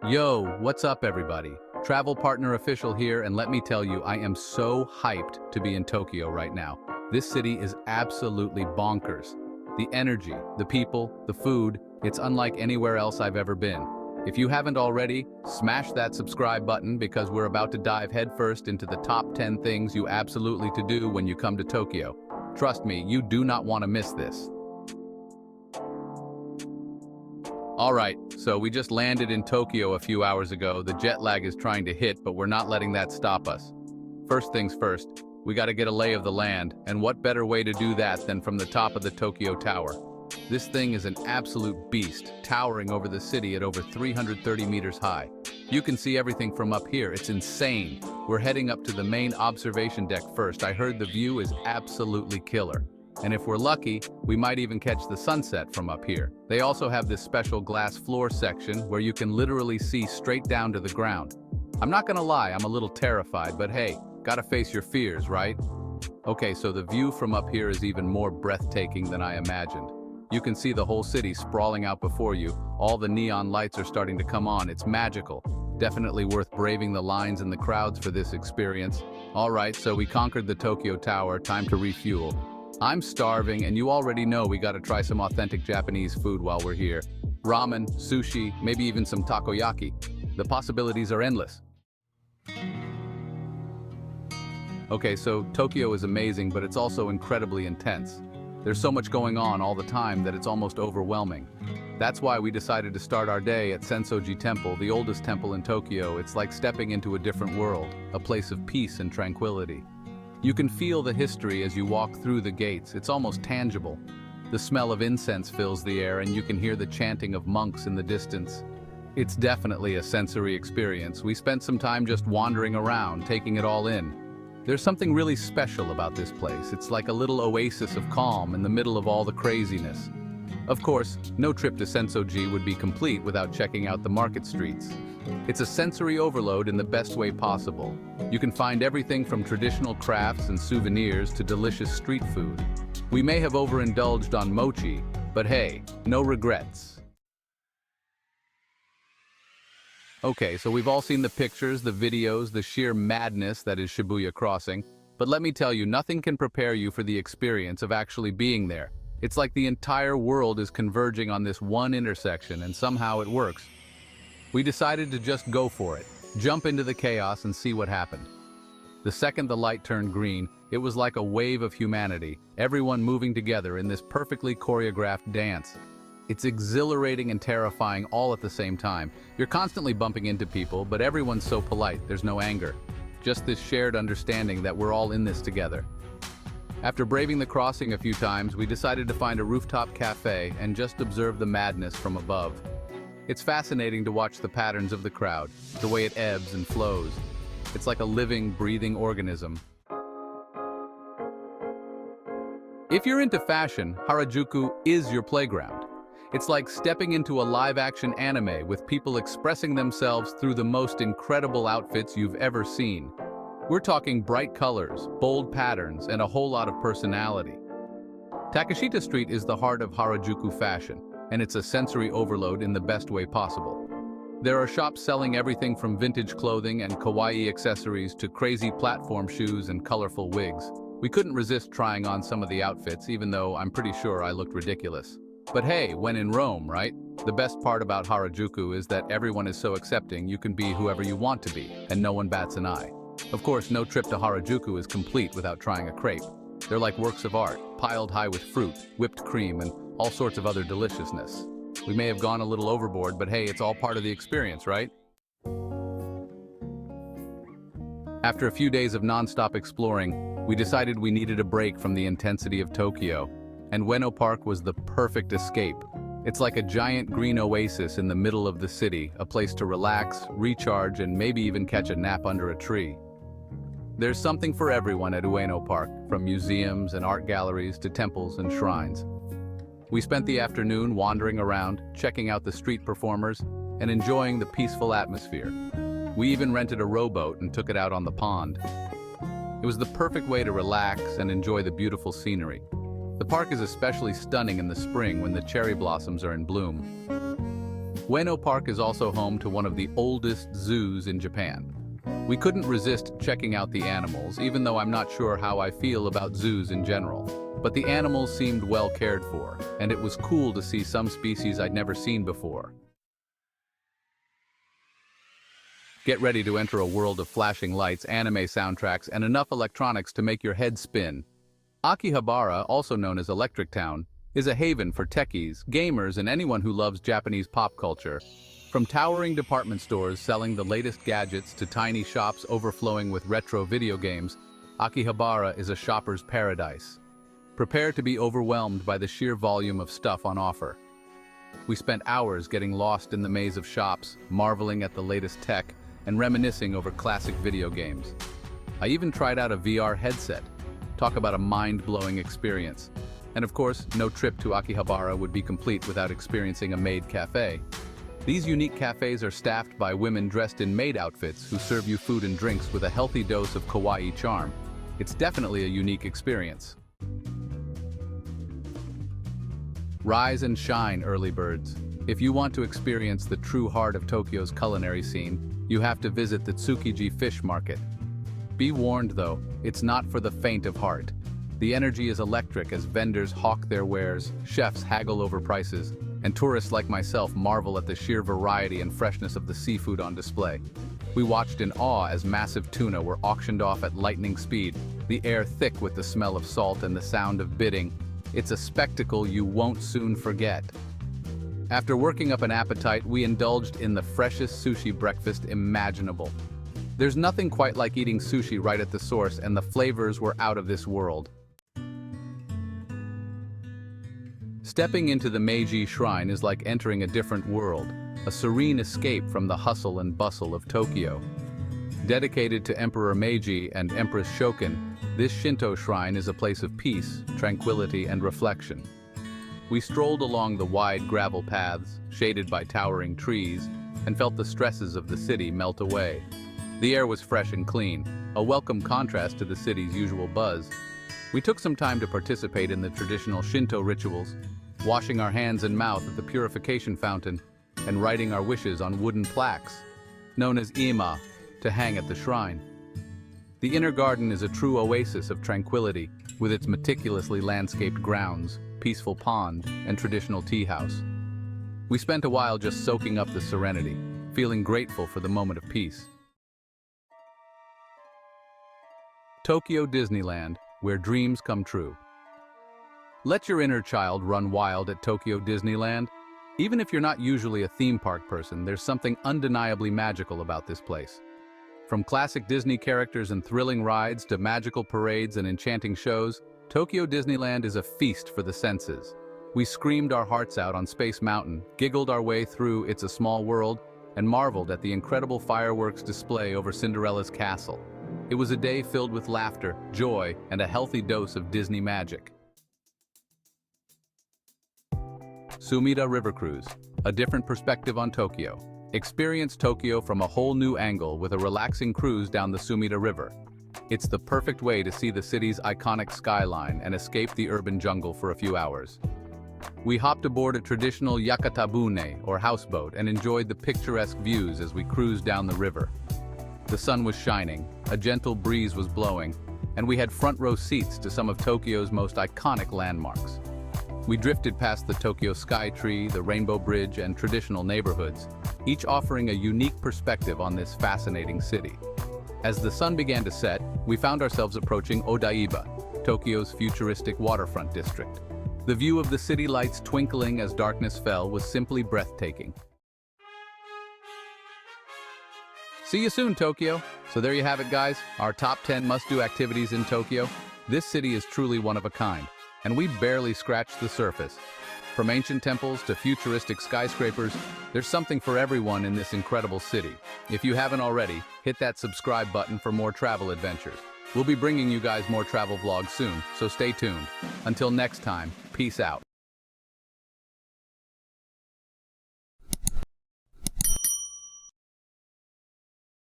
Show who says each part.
Speaker 1: Yo, what's up everybody? Travel Partner Official here, and let me tell you, I am so hyped to be in Tokyo right now. This city is absolutely bonkers. The energy, the people, the food, it's unlike anywhere else I've ever been. If you haven't already, smash that subscribe button because we're about to dive headfirst into the top 10 things you absolutely to do when you come to Tokyo. Trust me, you do not want to miss this. Alright, so we just landed in Tokyo a few hours ago. The jet lag is trying to hit, but we're not letting that stop us. First things first, we gotta get a lay of the land, and what better way to do that than from the top of the Tokyo Tower. This thing is an absolute beast, towering over the city at over 330 meters high. You can see everything from up here, it's insane. We're heading up to the main observation deck first. I heard the view is absolutely killer. And if we're lucky, we might even catch the sunset from up here. They also have this special glass floor section where you can literally see straight down to the ground. I'm not gonna lie, I'm a little terrified, but hey, gotta face your fears, right? Okay, so the view from up here is even more breathtaking than I imagined. You can see the whole city sprawling out before you. All the neon lights are starting to come on. It's magical. Definitely worth braving the lines and the crowds for this experience. All right, so we conquered the Tokyo Tower. Time to refuel. I'm starving, and you already know we gotta try some authentic Japanese food while we're here. Ramen, sushi, maybe even some takoyaki. The possibilities are endless. Okay, so Tokyo is amazing, but it's also incredibly intense. There's so much going on all the time that it's almost overwhelming. That's why we decided to start our day at Seno Temple, the oldest temple in Tokyo. It's like stepping into a different world, a place of peace and tranquility. You can feel the history as you walk through the gates. It's almost tangible. The smell of incense fills the air, and you can hear the chanting of monks in the distance. It's definitely a sensory experience. We spent some time just wandering around, taking it all in. There's something really special about this place. It's like a little oasis of calm in the middle of all the craziness. Of course, no trip to Sensoji would be complete without checking out the market streets. It's a sensory overload in the best way possible. You can find everything from traditional crafts and souvenirs to delicious street food. We may have overindulged on mochi, but hey, no regrets. Okay, so we've all seen the pictures, the videos, the sheer madness that is Shibuya Crossing. But let me tell you, nothing can prepare you for the experience of actually being there. It's like the entire world is converging on this one intersection, and somehow it works. We decided to just go for it, jump into the chaos and see what happened. The second the light turned green, it was like a wave of humanity, everyone moving together in this perfectly choreographed dance. It's exhilarating and terrifying all at the same time. You're constantly bumping into people, but everyone's so polite, there's no anger. Just this shared understanding that we're all in this together. After braving the crossing a few times, we decided to find a rooftop cafe and just observe the madness from above. It's fascinating to watch the patterns of the crowd, the way it ebbs and flows. It's like a living, breathing organism. If you're into fashion, Harajuku is your playground. It's like stepping into a live-action anime with people expressing themselves through the most incredible outfits you've ever seen. We're talking bright colors, bold patterns, and a whole lot of personality. Takashita Street is the heart of Harajuku fashion, and it's a sensory overload in the best way possible. There are shops selling everything from vintage clothing and kawaii accessories to crazy platform shoes and colorful wigs. We couldn't resist trying on some of the outfits, even though I'm pretty sure I looked ridiculous. But hey, when in Rome, right? The best part about Harajuku is that everyone is so accepting you can be whoever you want to be, and no one bats an eye. Of course, no trip to Harajuku is complete without trying a crepe. They're like works of art, piled high with fruit, whipped cream, and all sorts of other deliciousness. We may have gone a little overboard, but hey, it's all part of the experience, right? After a few days of non-stop exploring, we decided we needed a break from the intensity of Tokyo, and Ueno Park was the perfect escape. It's like a giant green oasis in the middle of the city, a place to relax, recharge, and maybe even catch a nap under a tree. There's something for everyone at Ueno Park, from museums and art galleries to temples and shrines. We spent the afternoon wandering around, checking out the street performers, and enjoying the peaceful atmosphere. We even rented a rowboat and took it out on the pond. It was the perfect way to relax and enjoy the beautiful scenery. The park is especially stunning in the spring when the cherry blossoms are in bloom. Ueno Park is also home to one of the oldest zoos in Japan. We couldn't resist checking out the animals, even though I'm not sure how I feel about zoos in general. But the animals seemed well cared for, and it was cool to see some species I'd never seen before. Get ready to enter a world of flashing lights, anime soundtracks, and enough electronics to make your head spin. Akihabara, also known as Electric Town, is a haven for techies, gamers, and anyone who loves Japanese pop culture. From towering department stores selling the latest gadgets to tiny shops overflowing with retro video games, Akihabara is a shopper's paradise. Prepare to be overwhelmed by the sheer volume of stuff on offer. We spent hours getting lost in the maze of shops, marveling at the latest tech, and reminiscing over classic video games. I even tried out a VR headset. Talk about a mind-blowing experience. And of course, no trip to Akihabara would be complete without experiencing a maid cafe. These unique cafes are staffed by women dressed in maid outfits who serve you food and drinks with a healthy dose of kawaii charm. It's definitely a unique experience. Rise and shine, early birds. If you want to experience the true heart of Tokyo's culinary scene, you have to visit the Tsuki fish market. Be warned though, it's not for the faint of heart. The energy is electric as vendors hawk their wares, chefs haggle over prices, and tourists like myself marvel at the sheer variety and freshness of the seafood on display. We watched in awe as massive tuna were auctioned off at lightning speed, the air thick with the smell of salt and the sound of bidding. It's a spectacle you won't soon forget. After working up an appetite, we indulged in the freshest sushi breakfast imaginable. There's nothing quite like eating sushi right at the source, and the flavors were out of this world. Stepping into the Meiji Shrine is like entering a different world, a serene escape from the hustle and bustle of Tokyo. Dedicated to Emperor Meiji and Empress Shokin, this Shinto shrine is a place of peace, tranquility, and reflection. We strolled along the wide gravel paths, shaded by towering trees, and felt the stresses of the city melt away. The air was fresh and clean, a welcome contrast to the city's usual buzz. We took some time to participate in the traditional Shinto rituals, washing our hands and mouth at the purification fountain, and writing our wishes on wooden plaques, known as ima, to hang at the shrine. The inner garden is a true oasis of tranquility, with its meticulously landscaped grounds, peaceful pond, and traditional tea house. We spent a while just soaking up the serenity, feeling grateful for the moment of peace. Tokyo Disneyland, where dreams come true. Let your inner child run wild at Tokyo Disneyland. Even if you're not usually a theme park person, there's something undeniably magical about this place. From classic Disney characters and thrilling rides to magical parades and enchanting shows, Tokyo Disneyland is a feast for the senses. We screamed our hearts out on Space Mountain, giggled our way through It's a Small World, and marveled at the incredible fireworks display over Cinderella's castle. It was a day filled with laughter, joy, and a healthy dose of Disney magic. Sumita River Cruise, a different perspective on Tokyo. Experience Tokyo from a whole new angle with a relaxing cruise down the Sumita River. It's the perfect way to see the city's iconic skyline and escape the urban jungle for a few hours. We hopped aboard a traditional yakitabune, or houseboat, and enjoyed the picturesque views as we cruised down the river. The sun was shining, a gentle breeze was blowing, and we had front row seats to some of Tokyo's most iconic landmarks. We drifted past the Tokyo Sky Tree, the Rainbow Bridge, and traditional neighborhoods, each offering a unique perspective on this fascinating city. As the sun began to set, we found ourselves approaching Odaiba, Tokyo's futuristic waterfront district. The view of the city lights twinkling as darkness fell was simply breathtaking. See you soon, Tokyo! So there you have it, guys, our top 10 must-do activities in Tokyo. This city is truly one of a kind, and we barely scratched the surface. From ancient temples to futuristic skyscrapers, there's something for everyone in this incredible city. If you haven't already, hit that subscribe button for more travel adventures. We'll be bringing you guys more travel vlogs soon, so stay tuned. Until next time, peace out.